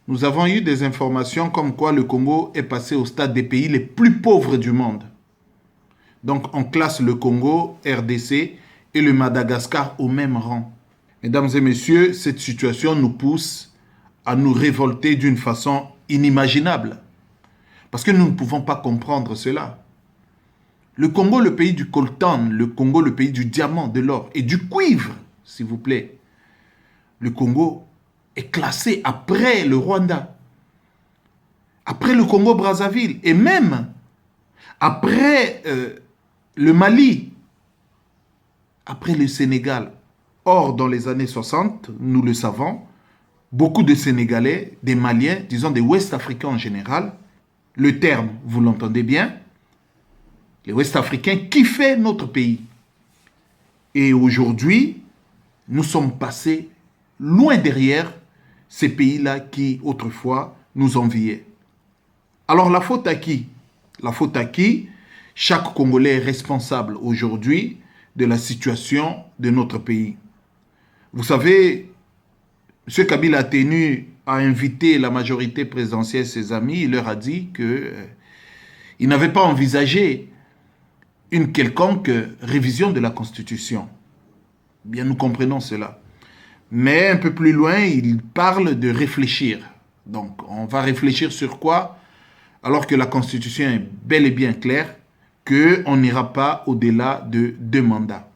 Nous avons eu des informations comme quoi le Congo est passé au stade des pays les plus pauvres du monde. Donc on classe le Congo, RDC et le Madagascar au même rang. Mesdames et messieurs, cette situation nous pousse à nous révolter d'une façon inimaginable. Parce que nous ne pouvons pas comprendre cela. Le Congo, le pays du coltan, le Congo, le pays du diamant, de l'or et du cuivre, s'il vous plaît. Le Congo est classé après le Rwanda, après le Congo-Brazzaville et même après le Mali, après le Sénégal. Or, dans les années 60, nous le savons, beaucoup de Sénégalais, des Maliens, disons des Ouest-Africains en général, le terme, vous l'entendez bien, les Ouest-Africains kiffaient notre pays. Et aujourd'hui, nous sommes passés loin derrière ces pays-là qui, autrefois, nous enviaient. Alors, la faute à qui? La faute à qui? Chaque Congolais est responsable aujourd'hui de la situation de notre pays. Vous savez, M. Kabila a invité la majorité présidentielle, ses amis, il leur a dit qu'il n'avait pas envisagé une quelconque révision de la Constitution. Bien, nous comprenons cela. Mais un peu plus loin, il parle de réfléchir. Donc, on va réfléchir sur quoi? Alors que la Constitution est bel et bien claire, qu'on n'ira pas au-delà de 2 mandats.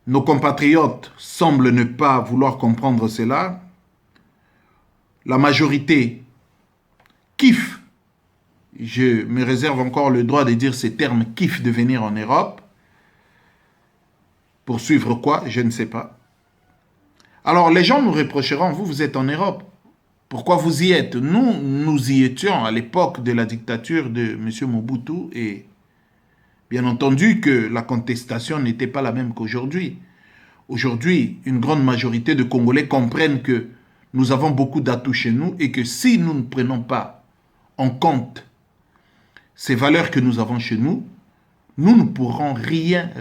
Nos compatriotes semblent ne pas vouloir comprendre cela. La majorité kiffe, je me réserve encore le droit de dire ces termes, kiffe de venir en Europe. Pour suivre quoi? Je ne sais pas. Alors les gens nous reprocheront, vous êtes en Europe. Pourquoi vous y êtes? Nous y étions à l'époque de la dictature de M. Mobutu et bien entendu que la contestation n'était pas la même qu'aujourd'hui. Aujourd'hui, une grande majorité de Congolais comprennent que nous avons beaucoup d'atouts chez nous et que si nous ne prenons pas en compte ces valeurs que nous avons chez nous, nous ne pourrons rien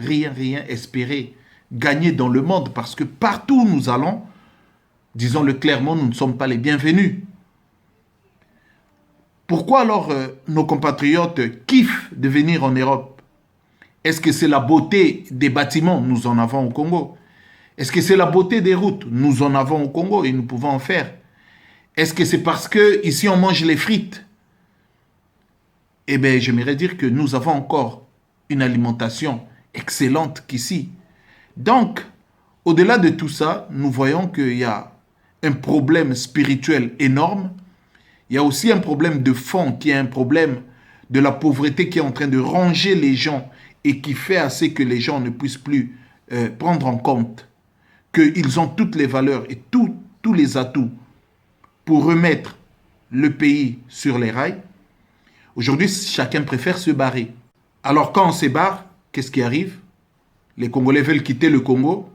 espérer gagner dans le monde parce que partout où nous allons, disons-le clairement, nous ne sommes pas les bienvenus. Pourquoi alors nos compatriotes kiffent de venir en Europe? Est-ce que c'est la beauté des bâtiments? Nous en avons au Congo. Est-ce que c'est la beauté des routes? Nous en avons au Congo et nous pouvons en faire. Est-ce que c'est parce qu'ici on mange les frites? Eh bien, j'aimerais dire que nous avons encore une alimentation excellente qu'ici. Donc, au-delà de tout ça, nous voyons qu'il y a un problème spirituel énorme. Il y a aussi un problème de fond qui est un problème de la pauvreté qui est en train de ronger les gens et qui fait assez que les gens ne puissent plus prendre en compte qu'ils ont toutes les valeurs et tous les atouts pour remettre le pays sur les rails. Aujourd'hui, chacun préfère se barrer. Alors quand on se barre, qu'est-ce qui arrive? Les Congolais veulent quitter le Congo,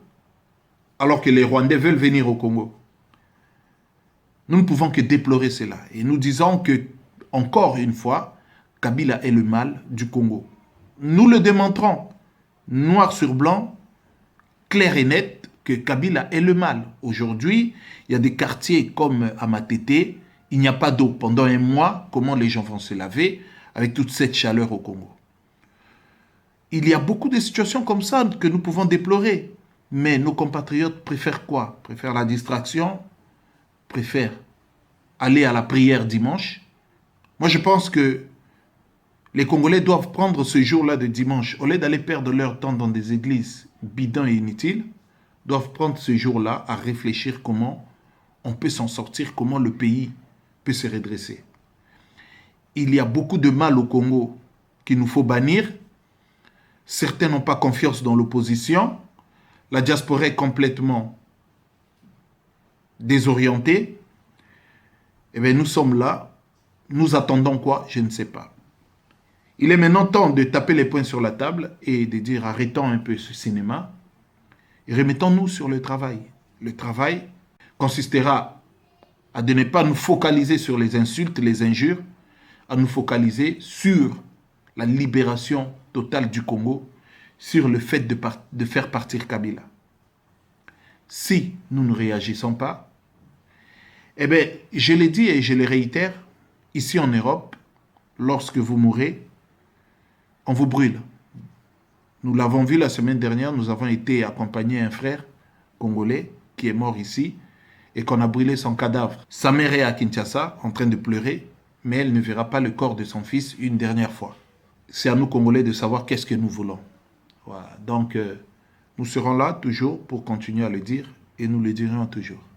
alors que les Rwandais veulent venir au Congo. Nous ne pouvons que déplorer cela. Et nous disons que, encore une fois, Kabila est le mal du Congo. Nous le démontrons, noir sur blanc, clair et net, que Kabila est le mal. Aujourd'hui, il y a des quartiers comme à Matete, il n'y a pas d'eau. Pendant 1 mois, comment les gens vont se laver avec toute cette chaleur au Congo? Il y a beaucoup de situations comme ça que nous pouvons déplorer. Mais nos compatriotes préfèrent quoi? Préfèrent la distraction, préfèrent aller à la prière dimanche. Moi, je pense que les Congolais doivent prendre ce jour-là de dimanche, au lieu d'aller perdre leur temps dans des églises bidons et inutiles, doivent prendre ce jour-là à réfléchir comment on peut s'en sortir, comment le pays peut se redresser. Il y a beaucoup de mal au Congo qu'il nous faut bannir. Certains n'ont pas confiance dans l'opposition. La diaspora est complètement désorientée. Eh bien, nous sommes là. Nous attendons quoi? Je ne sais pas. Il est maintenant temps de taper les poings sur la table et de dire arrêtons un peu ce cinéma et remettons-nous sur le travail. Le travail consistera à de ne pas nous focaliser sur les insultes, les injures, à nous focaliser sur la libération totale du Congo, sur le fait de faire partir Kabila. Si nous ne réagissons pas, Eh bien, je l'ai dit et je le réitère, ici en Europe, lorsque vous mourrez, on vous brûle. Nous l'avons vu la semaine dernière, nous avons été accompagnés un frère congolais qui est mort ici et qu'on a brûlé son cadavre. Sa mère est à Kinshasa en train de pleurer, mais elle ne verra pas le corps de son fils une dernière fois. C'est à nous Congolais de savoir qu'est-ce que nous voulons. Voilà. Donc, nous serons là toujours pour continuer à le dire et nous le dirons toujours.